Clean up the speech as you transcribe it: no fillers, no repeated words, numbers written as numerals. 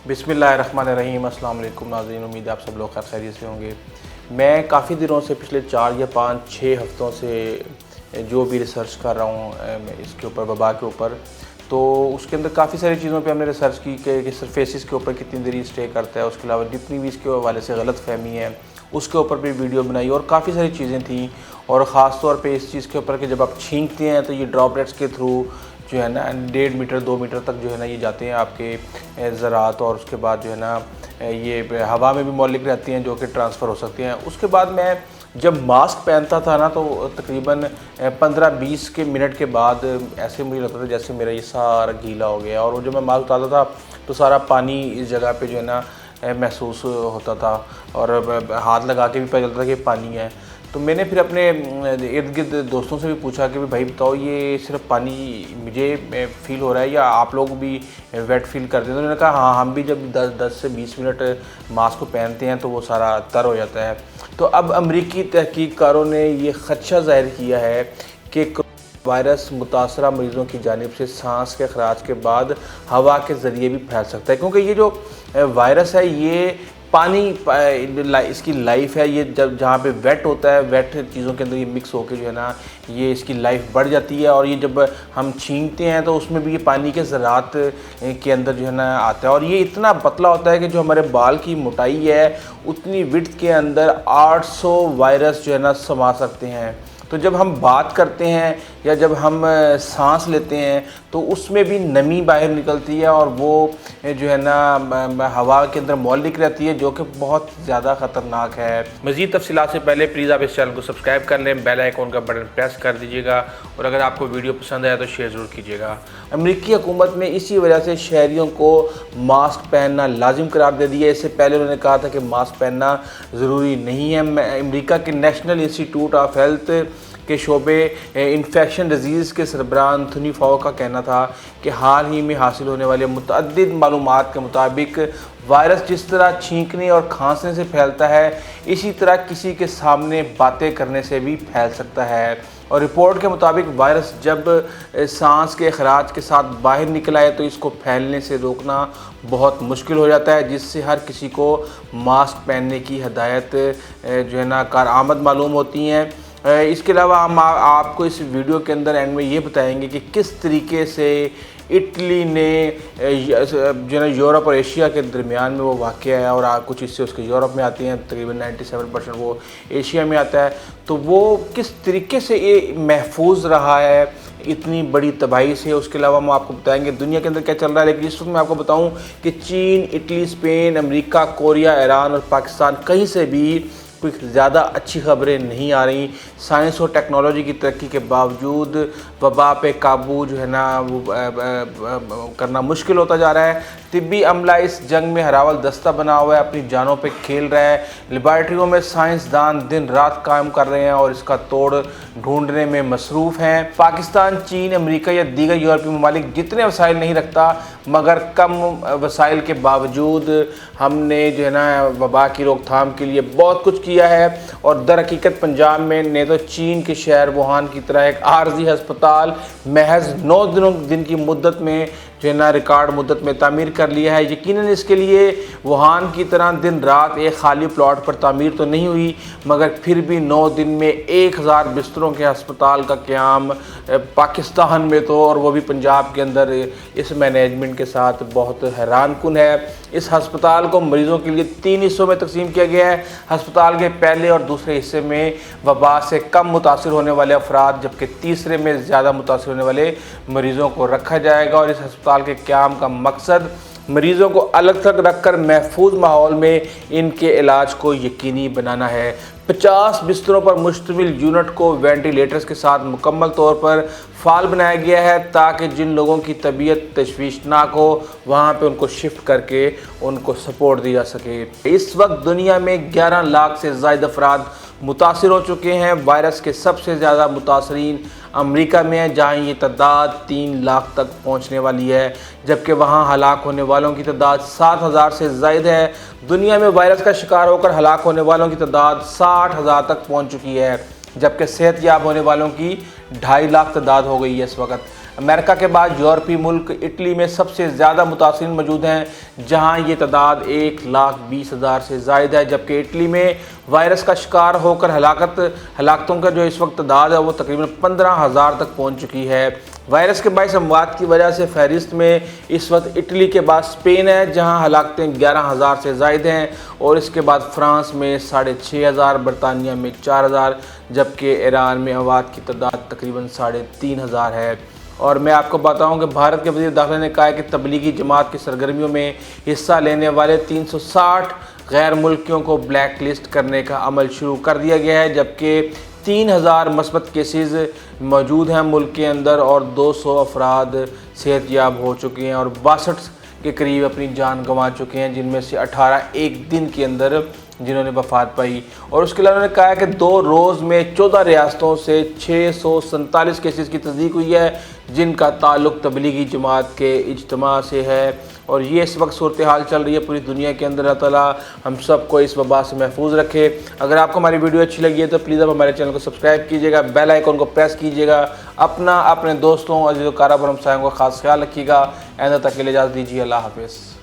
बिस्मिल्लाहिर्रहमानिर्रहीम। अस्सलाम वालेकुम नाज़रीन, उम्मीद है आप सब लोग खैरियत से होंगे। मैं काफ़ी दिनों से पिछले 4 या 5-6 हफ़्तों से जो भी रिसर्च कर रहा हूँ इसके ऊपर, वबा के ऊपर, तो उसके अंदर काफ़ी सारी चीज़ों पे हमने रिसर्च की कि सरफेसिस के ऊपर कितनी देरी स्टे करता है। उसके अलावा डिप नीवीज़ के हवाले से गलत फहमी है, उसके ऊपर भी वीडियो बनाई और काफ़ी सारी चीज़ें थी। और ख़ास तौर पे इस चीज़ के ऊपर कि जब आप छींकते हैं तो ये ड्रॉपलेट्स के थ्रू जो है ना 1.5 मीटर 2 मीटर तक जो है ना ये जाते हैं आपके ज़रात, और उसके बाद जो है ना ये हवा में भी मौलिक रहती हैं जो कि ट्रांसफ़र हो सकती हैं। उसके बाद मैं जब मास्क पहनता था ना तो तकरीबन 15-20 के मिनट के बाद ऐसे मुझे लगता था जैसे मेरा ये सारा गीला हो गया, और जब मैं मास्क उतारता था तो सारा पानी इस जगह पे जो है ना महसूस होता था, और हाथ लगा के भी पता चलता था कि पानी है। तो मैंने फिर अपने इर्द गिर्द दोस्तों से भी पूछा कि भाई बताओ ये सिर्फ पानी मुझे फ़ील हो रहा है या आप लोग भी वेट फील करते हैं? तो उन्होंने कहा हाँ, हम भी जब 10 से 20 मिनट मास्क को पहनते हैं तो वो सारा तर हो जाता है। तो अब अमरीकी तहकीककारों ने ये ख़दशा ज़ाहिर किया है कि वायरस मुतासरा मरीज़ों की जानिब से सांस के अखराज के बाद हवा के ज़रिए भी फैल सकता है, क्योंकि ये जो वायरस है ये पानी इसकी लाइफ है। ये जब जहाँ पे वेट होता है, वेट चीज़ों के अंदर ये मिक्स होकर जो है ना ये इसकी लाइफ बढ़ जाती है, और ये जब हम छींकते हैं तो उसमें भी ये पानी के ज़रात के अंदर जो है ना आता है, और ये इतना पतला होता है कि जो हमारे बाल की मोटाई है उतनी विड्थ के अंदर 800 वायरस जो है ना समा सकते हैं। तो जब हम बात करते हैं या जब हम सांस लेते हैं तो उसमें भी नमी बाहर निकलती है, और वो जो है ना हवा के अंदर मौलिक रहती है, जो कि बहुत ज़्यादा ख़तरनाक है। मज़ीद तफ़सीलात से पहले प्लीज़ आप इस चैनल को सब्सक्राइब कर लें, बेल आइकॉन का बटन प्रेस कर दीजिएगा, और अगर आपको वीडियो पसंद आया तो शेयर ज़रूर कीजिएगा। अमरीकी हुकूमत ने इसी वजह से शहरियों को मास्क पहनना लाजिम करार दे दिया। इससे पहले उन्होंने कहा था कि मास्क पहनना ज़रूरी नहीं है। अमरीका के नेशनल इंस्टीट्यूट ऑफ हेल्थ के शोबे इन्फेक्शन डिजीज़ के सरबराह एंथनी फाओ का कहना था कि हाल ही में हासिल होने वाले मुतअद्दिद मालूमात के मुताबिक वायरस जिस तरह छींकने और खांसने से फैलता है, इसी तरह किसी के सामने बातें करने से भी फैल सकता है। और रिपोर्ट के मुताबिक वायरस जब सांस के अखराज के साथ बाहर निकल आए तो इसको फैलने से रोकना बहुत मुश्किल हो जाता है, जिससे हर किसी को मास्क पहनने की हदायत जो है ना कारआमद मालूम होती हैं। इसके अलावा हम आपको इस वीडियो के अंदर एंड में ये बताएंगे कि किस तरीके से इटली ने जो है यूरोप और एशिया के दरमियान में वो वाक़या है, और कुछ हिस्से उसके यूरोप में आती हैं, तकरीबन 97% वो एशिया में आता है। तो वो किस तरीके से ये महफूज रहा है इतनी बड़ी तबाही से, उसके अलावा हम आपको बताएंगे दुनिया के अंदर क्या चल रहा है। लेकिन इस वक्त मैं आपको बताऊं कि चीन, Italy, Spain, America, Korea, Iran और पाकिस्तान कहीं से भी कोई ज़्यादा अच्छी खबरें नहीं आ रही। साइंस और टेक्नोलॉजी की तरक्की के बावजूद वबा पे काबू जो है ना वो करना मुश्किल होता जा रहा है। तिब्बी अमला इस जंग में हरावल दस्ता बना हुआ है, अपनी जानों पे खेल रहा है। लेबॉरेटरियों में साइंसदान दिन रात काम कर रहे हैं और इसका तोड़ ढूंढने में मसरूफ़ हैं। पाकिस्तान, चीन, अमेरिका या दीगर यूरोपीय ममालिक जितने वसाइल नहीं रखता, मगर कम वसाइल के बावजूद हमने जो है ना वबा की रोकथाम के लिए बहुत कुछ किया है। और दर हकीकत पंजाब में ने तो चीन के शहर वुहान की तरह एक आर्जी अस्पताल महज 9 दिन की मुद्दत में जो है ना रिकॉर्ड मुद्दत में तामीर कर लिया है। यकीनन इसके लिए वुहान की तरह दिन रात एक खाली प्लॉट पर तामीर तो नहीं हुई, मगर फिर भी 9 दिन में 1000 बिस्तरों के अस्पताल का क़याम पाकिस्तान में तो, और वो भी पंजाब के अंदर, इस मैनेजमेंट के साथ बहुत हैरान कुन है। इस अस्पताल को मरीज़ों के लिए 3 हिस्सों में तकसीम किया गया है। अस्पताल के पहले और दूसरे हिस्से में वबा से कम मुतासिर होने वाले अफराद, जबकि तीसरे में ज़्यादा मुतासिर होने वाले मरीज़ों को रखा जाएगा। और इस अस्पताल के क़याम का मकसद मरीज़ों को अलग थलग रखकर महफूज माहौल में इनके इलाज को यकीनी बनाना है। 50 बिस्तरों पर मुश्तमिल यूनिट को वेंटिलेटर्स के साथ मुकम्मल तौर पर फ़ाल बनाया गया है, ताकि जिन लोगों की तबीयत तशवीशनाक हो वहाँ पे उनको शिफ्ट करके उनको सपोर्ट दी जा सके। इस वक्त दुनिया में 11 लाख से ज़ायद अफराद मुतासिर हो चुके हैं। वायरस के सबसे ज़्यादा मुतासरीन अमेरिका में है, जहाँ ये तादाद 3 लाख तक पहुँचने वाली है, जबकि वहाँ हलाक होने वालों की तादाद 7000 से ज़ायद है। दुनिया में वायरस का शिकार होकर हलाक होने वालों की तादाद 60,000 तक पहुँच चुकी है, जबकि सेहतयाब होने वालों की 2.5 लाख तादाद हो गई है इस वक्त। امریکہ کے بعد یورپی ملک اٹلی میں سب سے زیادہ متاثرین موجود ہیں، جہاں یہ تعداد 1,20,000 سے زائد ہے، جبکہ اٹلی میں وائرس کا شکار ہو کر ہلاکتوں کا جو اس وقت تعداد ہے وہ تقریباً 15,000 تک پہنچ چکی ہے۔ وائرس کے باعث اموات کی وجہ سے فہرست میں اس وقت اٹلی کے بعد اسپین ہے، جہاں ہلاکتیں 11,000 سے زائد ہیں، اور اس کے بعد فرانس میں 6,500، برطانیہ میں 4,000، جبکہ ایران میں اموات کی تعداد تقریباً 3,500 ہے۔ اور میں آپ کو بتاؤں کہ بھارت کے وزیر داخلہ نے کہا ہے کہ تبلیغی جماعت کی سرگرمیوں میں حصہ لینے والے 360 غیر ملکیوں کو بلیک لسٹ کرنے کا عمل شروع کر دیا گیا ہے، جبکہ 3,000 مثبت کیسز موجود ہیں ملک کے اندر، اور 200 افراد صحت یاب ہو چکے ہیں، اور 62 کے قریب اپنی جان گنوا چکے ہیں، جن میں سے 18 ایک دن کے اندر جنہوں نے وفات پائی۔ اور اس کے علاوہ انہوں نے کہا ہے کہ 2 روز میں 14 ریاستوں سے 647 کیسز کی تصدیق ہوئی ہے، جن کا تعلق تبلیغی جماعت کے اجتماع سے ہے، اور یہ اس وقت صورتحال چل رہی ہے پوری دنیا کے اندر۔ اللہ تعالیٰ ہم سب کو اس وبا سے محفوظ رکھے۔ اگر آپ کو ہماری ویڈیو اچھی لگی ہے تو پلیز آپ ہمارے چینل کو سبسکرائب کیجیے گا، بیل آئیکن کو پریس کیجیے گا، اپنے دوستوں، عزیز و اقارب اور ہمسایوں کا خاص خیال رکھیے گا۔ آئندہ تک کے لیے اجازت دیجیے، اللہ حافظ۔